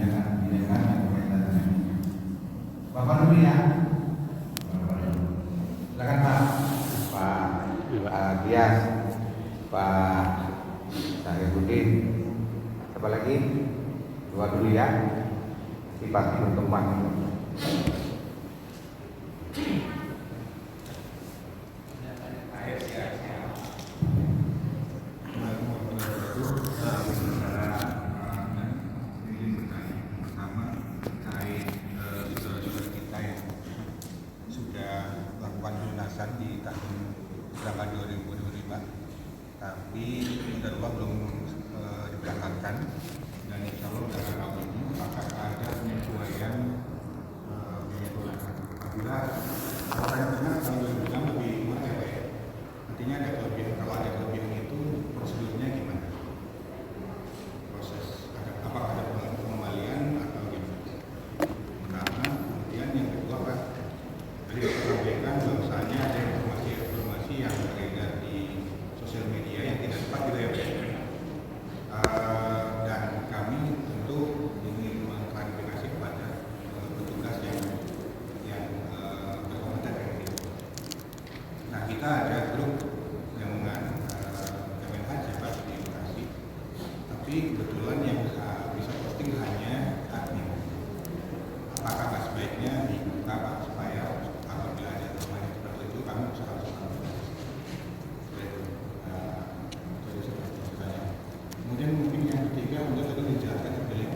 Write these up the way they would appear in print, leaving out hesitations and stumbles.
menyediakan dokumen ini. Bapak dulu ya. Silakan Pak Dias, Pak Syahribuddin. Siapa lagi? Dua dulu ya. Si pasti berkembang. Di tahun berapa 2025, tapi modal uang belum diberangkatkan, dan insya Allah dalam tahun ini akan ada penyesuaian biaya dolar. Apabila saya dengar tahun 2006 lebih murah ya Pak ya, artinya ada kelebihan. Kalau ada kelebihan itu prosedurnya gimana? Proses apakah ada pengembalian atau gimana? Karena kemudian yang kedua Pak, tadi disampaikan bahwasanya ada informasi yang beredar di sosial media yang tidak tepat gitu ya Pak. Dan kami tentu ingin mengklarifikasi kepada petugas yang berkomentar kayak gitu. Nah, kita ada grup dengan Kemenhan Pak di Bekasi, tapi kebetulan yang bisa posting hanya admin. Apakah nggak sebaiknya dibuka Pak, supaya apabila ada teman yang seperti itu kami bisa langsung kemudian mungkin yang ketiga untuk tadi dijelaskan terkait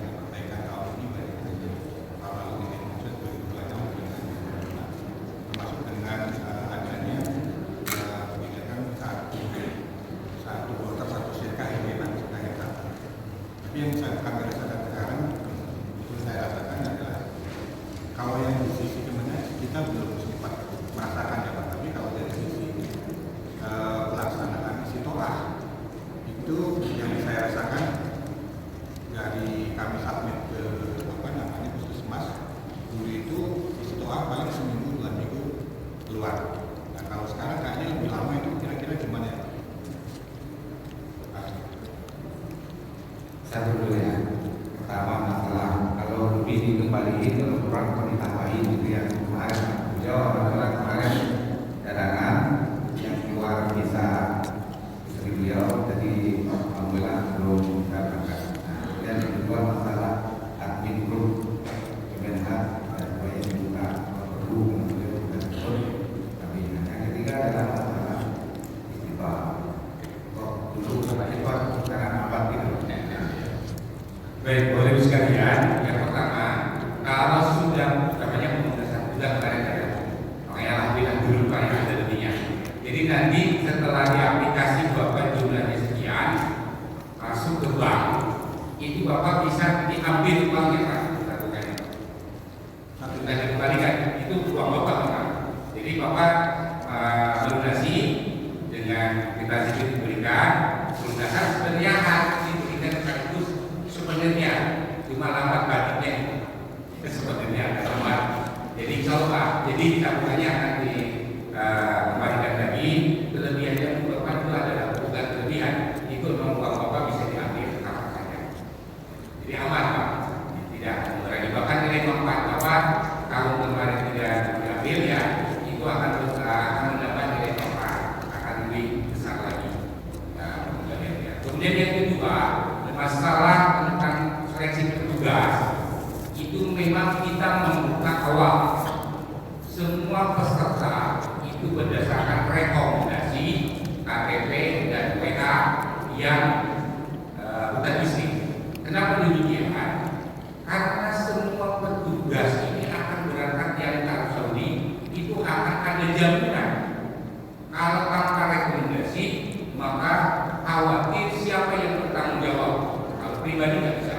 dengan perbaikan tahun ini baik dari tahun lalu dengan maksud 2026 termasuk dengan adanya kebijakan satu kloter satu sirkah yang memang sudah yang satu. Tapi yang kami rasakan sekarang itu saya rasakan adalah kalau yang di sisi Kementerian kita belum sempat merasakan ya Pak, tapi kalau dari sisi pelaksanaan isi toah itu yang saya rasakan dari kami submit ke puskesmas dulu itu isi toah paling seminggu 2 minggu keluar. Nah kalau sekarang kayaknya lebih lama, itu kira-kira gimana ya Pak? Satu dulu ya. Pertama masalah kalau lebih dikembaliin atau kurang atau ditambahin gitu ya. Kemarin jawab adalah kemarin cadangan yang keluar bisa beliau, jadi alhamdulillah belum bisa berangkat. Nah, kemudian yang kedua masalah admin grup Kemenhan dan proyek dibuka perlu kemudian juga tersebut. Tapi yang ketiga adalah masalah istiqomah. Kok dulu sama istiqomah sekarang apa gitu? Baik, boleh sekalian. Yang pertama, kalau sudah namanya pemudasan sudah kemarin ada, makanya alhamdulillah dulu Pak yang ada lebihnya. Jadi nanti setelah diaplikasi Bapak jumlahnya sekian, masuk ke bank, itu Bapak bisa diambil uangnya Pak, lakukan. Nah, dikembalikan, itu uang Bapak Pak. Jadi Bapak melunasi dengan kita sedikit diberikan, pelunasan sebenarnya harus diberikan sekaligus sebenarnya cuma lambat baliknya itu sebenarnya lambat. Jadi insya Allah Pak, jadi tabungannya akan dikembalikan lagi. Kelebihannya Bapak itu adalah bukan kelebihan, itu memang uang Bapak bisa diambil kapan saja. Jadi aman Pak, tidak mengurangi. Bahkan nilai manfaat Bapak kalau kemarin tidak diambil ya, itu akan mendapat nilai manfaat, akan lebih besar lagi. Kemudian yang kedua, masalah tentang seleksi petugas itu memang kita membuka awal semua peserta itu berdasarkan rekomendasi KTP dan WA yang bukan istri. Kenapa demikian? Karena semua petugas ini akan berangkat yang Arab Saudi, itu akan ada jaminan kalau tanpa rekomendasi maka khawatir siapa yang bertanggung jawab. Kalau pribadi nggak bisa,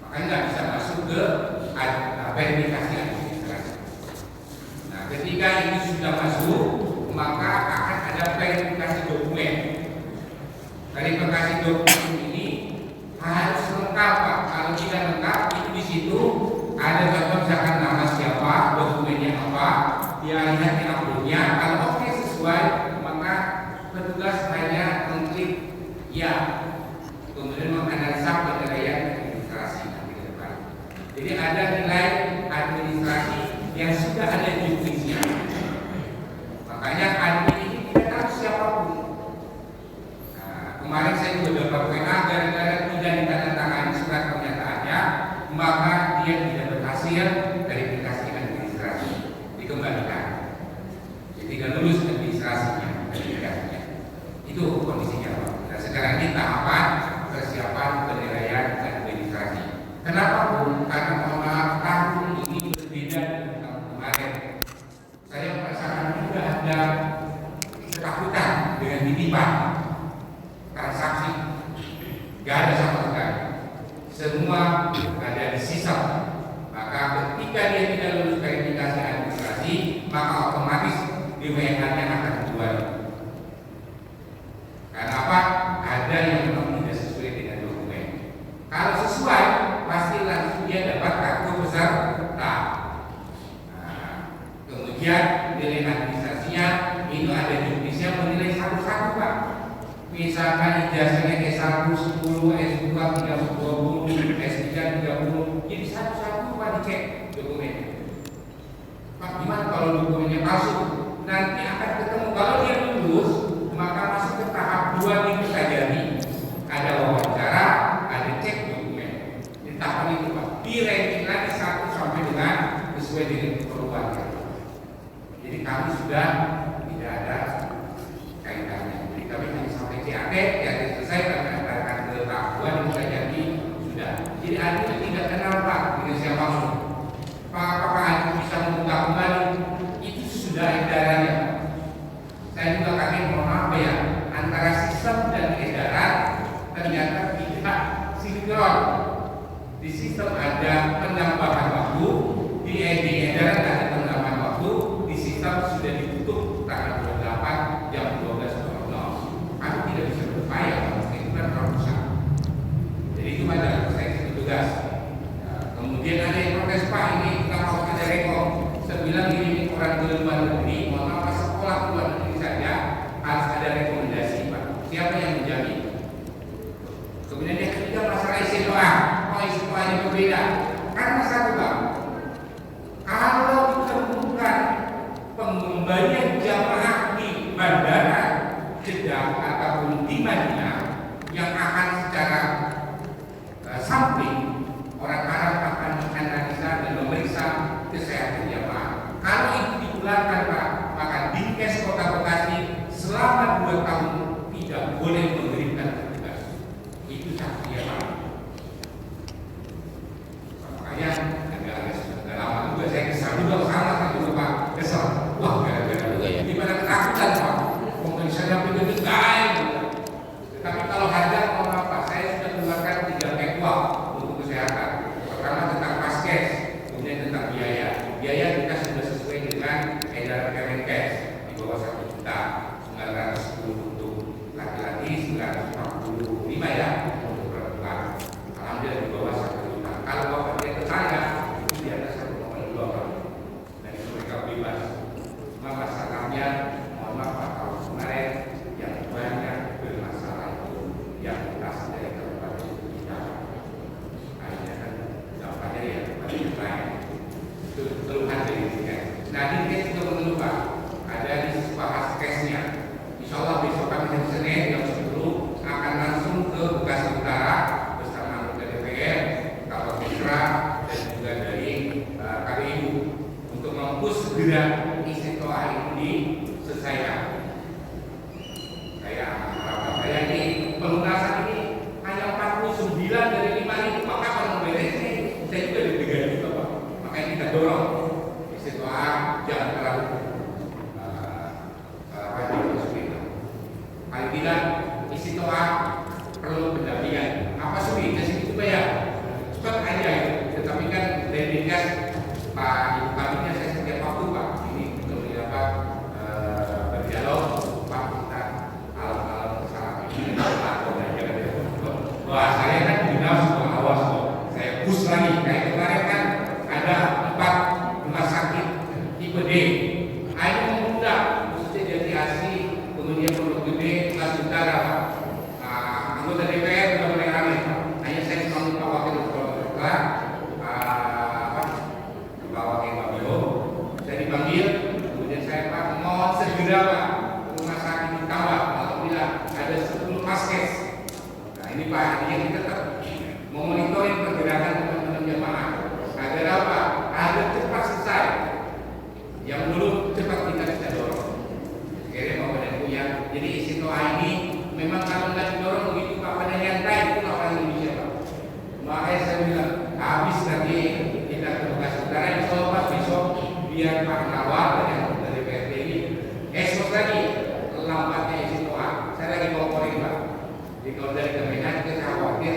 makanya nggak bisa masuk ke verifikasi administrasi. Nah, ketika ini sudah masuk, maka akan ada verifikasi dokumen. Verifikasi dokumen ini harus lengkap Pak. Kalau tidak lengkap, itu di situ ada contoh misalkan nama siapa, dokumennya apa, dia lihat di uploadnya. Kalau oke sesuai, maka petugas hanya mengklik ya, kemudian menganalisa penilaian administrasi. nggak ada sama sekali. Semua ada di sistem. Maka ketika dia tidak lulus verifikasi administrasi, maka otomatis DWH-nya akan keluar. Karena apa? Ada yang memang tidak sesuai dengan dokumen. Kalau sesuai, pasti langsung dia dapat kartu peserta. Kemudian nilai administrasinya itu ada judisnya menilai satu-satu Pak. Misalkan ijazahnya S1 10, S2 20, S3 30, jadi satu-satu Pak dicek dokumennya. Pak gimana kalau dokumennya palsu? Nanti akan ketemu kalau dia lulus, maka masuk ke tahap 2 itu saja nih. Ada wawancara, ada cek dokumen. Di tahap itu Pak, di-ranking lagi 1 sampai dengan sesuai dengan keperluan. Jadi kami sudah tidak ada kaitannya. Jadi kami hanya sampai CAT, yang selesai kami antarkan ke tahap 2 dan sudah jadi sudah. Jadi Adi tidak kenal Pak dengan siapapun. Pak apakah Adi bisa membuka kembali? Itu sudah edarannya. Saya juga kaget mohon maaf ya, antara sistem dan edaran ternyata tidak sinkron. Di sistem ada penambahan waktu, di edaran ada penambahan waktu. Sudah ditutup tanggal 28 jam 12.00. Kami tidak bisa berupaya karena itu kan ratusan. Jadi itu adalah seleksi petugas. Kemudian ada yang protes Pak, ini kita mau ada rekom. Saya bilang ini orang ke luar negeri, mohon maaf sekolah ke luar negeri saja harus ada rekomendasi Pak. Siapa yang menjamin? Kemudian yang ketiga masalah isi doa. Oh isi doanya berbeda. Karena satu Pak, kalau ditemukan pengembalian jamaah di bandara Jeddah ataupun di Madinah yang akan secara sampling orang Arab akan menganalisa dan memeriksa kesehatan jamaah. Kalau itu dipulangkan Pak, maka Dinkes Kota Bekasi selama 2 tahun tidak boleh memberikan tugas. Itu saksi ya Pak. Makanya agak lama juga saya kesal juga sama juga Pak, kesal. Wah, gara-gara gimana ketakutan Pak? Pemeriksaan PDPKI. Tetapi kalau harga mohon maaf Pak, saya sudah keluarkan 3 ekwa untuk kesehatan. Pertama tentang paskes, kemudian tentang biaya. Biaya kita sudah sesuai dengan edaran Kemenkes di bawah 1 juta, 910 untuk laki-laki, 945 ya untuk perempuan. Alhamdulillah di bawah 1 juta. Kalau Bapak dia tetangga, itu di atas 1,2 Pak. Dan itu mereka bebas. Masalahnya, mohon maaf Pak, tahun kemarin yang banyak bermasalah itu yang tas dari kabupaten kita. Akhirnya kan dampaknya ya banyak lain. Itu keluhan dari Dinkes. Nah Dinkes juga mengeluh Pak, ada di paskesnya. Insya Allah besok kami hari Senin jam 10 akan langsung ke Bekasi Utara bersama anggota DPR, Kapolda dan juga dari KPU untuk mempush segera istiqoah ini diselesaikan. Saya ini pelunasan ini hanya 49 dari 5.000, maka kalau beresnya saya juga deg-degan juga Pak. Makanya kita dorong istiqoah jangan terlalu paling tidak istiqoah perlu pendampingan. Apa sulit? Jadi itu ya cepat aja itu. Tetapi kan dari Dinkes Pak Ibu Kabinnya saya setiap waktu Pak ini kemudian apa berdialog Pak kita alam-alam kesalahan ini atau belajar. Wah saya kan dikenal semua awas kok. Saya push lagi. Kayak kemarin kan ada 4 rumah sakit tipe D. Ayo mengundang khususnya Jati Asih, kemudian Pondok Gede, Bekasi Utara Pak. Anggota DPR sudah mulai ramai Pak. Hanya saya cuma lupa wakil ketua saya dipanggil, kemudian saya Pak mohon segera Pak rumah sakit ditambah. Alhamdulillah ada 10 paskes. Nah ini Pak, artinya kita tetap memonitoring pergerakan teman-teman jamaah agar apa? Agar cepat selesai. Yang dulu cepat kita bisa dorong. Sekiranya Bapak dan Ibu ya. Jadi istiqoah ini memang kalau nggak didorong begitu Pak pada nyantai itu orang Indonesia Pak. Makanya saya bilang habis nanti kita ke Bekasi Utara, insya Allah Pak besok biar Pak Nawar dan yang dari PRT ini esok lagi lambatnya istiqoah. Saya lagi komporin Pak. Jadi kalau dari Kemenak kita khawatir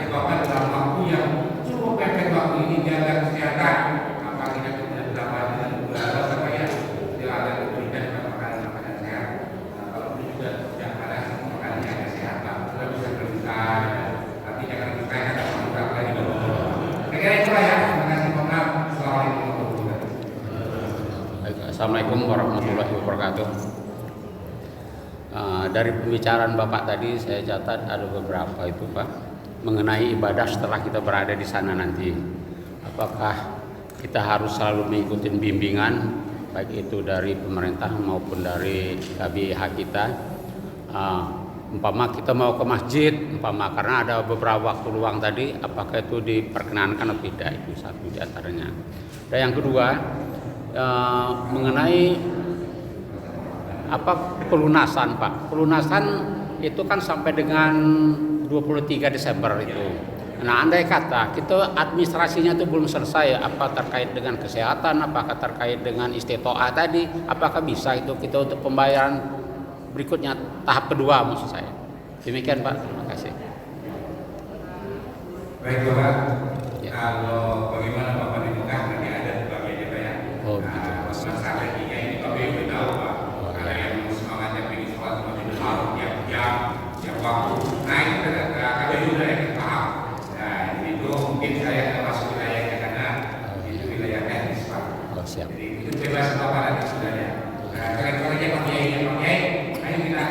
Nanti Bapak dalam waktu yang cukup pendek waktu ini jaga kesehatan, apa kita tidak berapa dengan beberapa supaya tidak ada diberikan makanan sehat. Kalau itu juga yang panas makanan yang sehat, kita bisa berbuka, tapi jangan berbuka karena berbuka lagi dulu. Kira-kira itu ya. Terima kasih, maaf. Assalamualaikum warahmatullahi wabarakatuh. Dari pembicaraan Bapak tadi saya catat ada beberapa itu Pak mengenai ibadah setelah kita berada di sana nanti. Apakah kita harus selalu mengikuti bimbingan baik itu dari pemerintah maupun dari KBH kita. Umpama kita mau ke masjid, karena ada beberapa waktu luang tadi, apakah itu diperkenankan atau tidak, itu satu di antaranya. Dan yang kedua mengenai pelunasan Pak. Pelunasan itu kan sampai dengan 23 Desember itu. Nah, andai kata kita administrasinya itu belum selesai, apa terkait dengan kesehatan, apakah terkait dengan istitoah tadi, apakah bisa itu kita untuk pembayaran berikutnya tahap kedua maksud saya. Demikian Pak, terima kasih. Baik Bapak, Ya. kalau bagaimana Bapak di Mekah nanti ada bagian Pak ya. Oh, begitu. Masalah ini Bapak udah tahu Pak. Ada yang semangatnya pengen sholat sama di dalam tiap waktu. Nah itu ada juga yang paham. Nah itu mungkin saya akan masuk wilayahnya karena itu wilayah teknis Pak. Oh, siap. Jadi itu bebas Bapak nanti sudahnya. Nah kalian-kalian Pak Kiai, ayo kita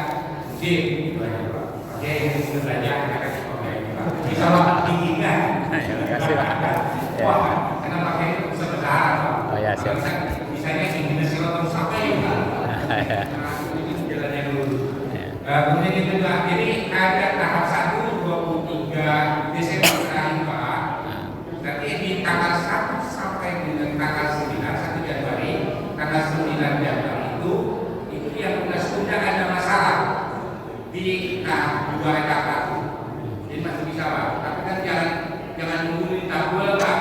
uji itu aja Pak. Pak Kiai yang sudah belajar kita kasih Pak Kiai Pak. Bisa Pak tinggikan. Terima kasih Pak. Wah, karena Pak Kiai itu bisa bertahan Pak. Oh ya, siap. Misalnya tingginya silakan sampai Pak. Nah, ini jalannya dulu. Kemudian yang kedua, jadi ada tahap 1 23 Desember terakhir Pak. Nanti di tanggal 1 sampai dengan tanggal 9 1 Januari, tanggal 9 Januari itu yang sudah ada masalah di tahap 2 etapa. Jadi masih bisa Pak. Tapi kan jangan nunggu di tahap 2 Pak.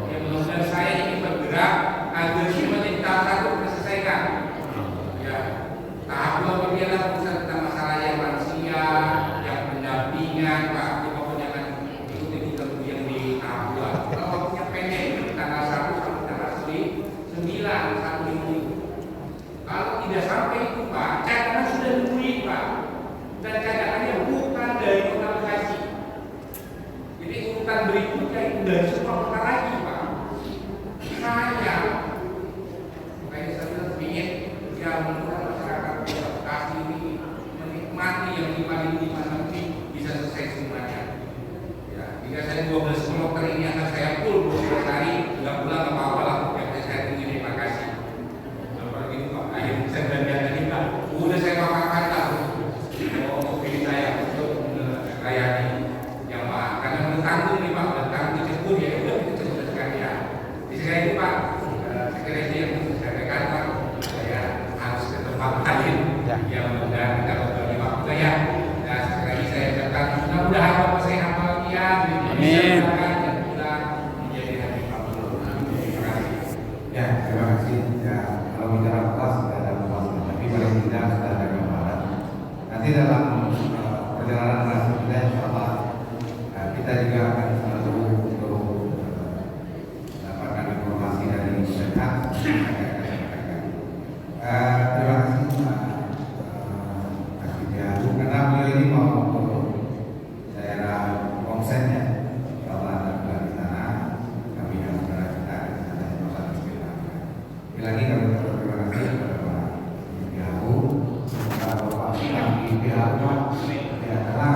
Ya mudah-mudahan saya ini bergerak agar semua di tahap 1 diselesaikan. Ya, tahap 2 berjalan tentang masalah yang manusia, yang pendampingan Pak. Pokoknya jangan ikuti yang di tahap 2. Kalau waktunya pendek tanggal 1 sampai tanggal 9 1 minggu. Kalau tidak sampai itu Pak, cadangan sudah duit Pak. Dan cadangannya bukan dari Kota Bekasi. Jadi urutan berikutnya itu dari semua kota lagi Pak. Sayang. Makanya saya ingin yang masyarakat Kota Bekasi ini menikmati yang 5 nanti bisa selesai semuanya. Ya, jika saya 12 kilometer ini akan saya full 12 hari, 3 bulan apa-apa lah yang saya tinggi di Bekasi. Apalagi Pak, akhir saya belajar tadi Pak, udah saya makan lah. Mobil saya untuk melayani jamaah karena menanggung nih Pak, menanggung dijemput ya udah kita sebut sekalian. Di sini itu Pak, sekali ini yang saya sampaikan Pak, saya harus ke tempat lain yang mudah kita berbagi waktu ya. Nah sekali lagi saya ucapkan mudah-mudahan Bapak sehat walafiat, Amin. dan kita menjadi hati Pak. Terima kasih. Ya, terima kasih. Ya, kalau bicara kelas sudah ada pembahasan, tapi paling tidak sudah ada gambaran. Nanti dalam perjalanan masuk kita, insyaallah kita juga akan selalu untuk mendapatkan informasi dari mereka. Terima kasih Pak Kiai, karena beliau ini mau ke daerah Komsen ya. Kalau ada di sana, kami yang saudara kita di sana yang bersama sekitar. Lagi kami terima kasih kepada Pak Kiai, Bapak Ibu, ya karena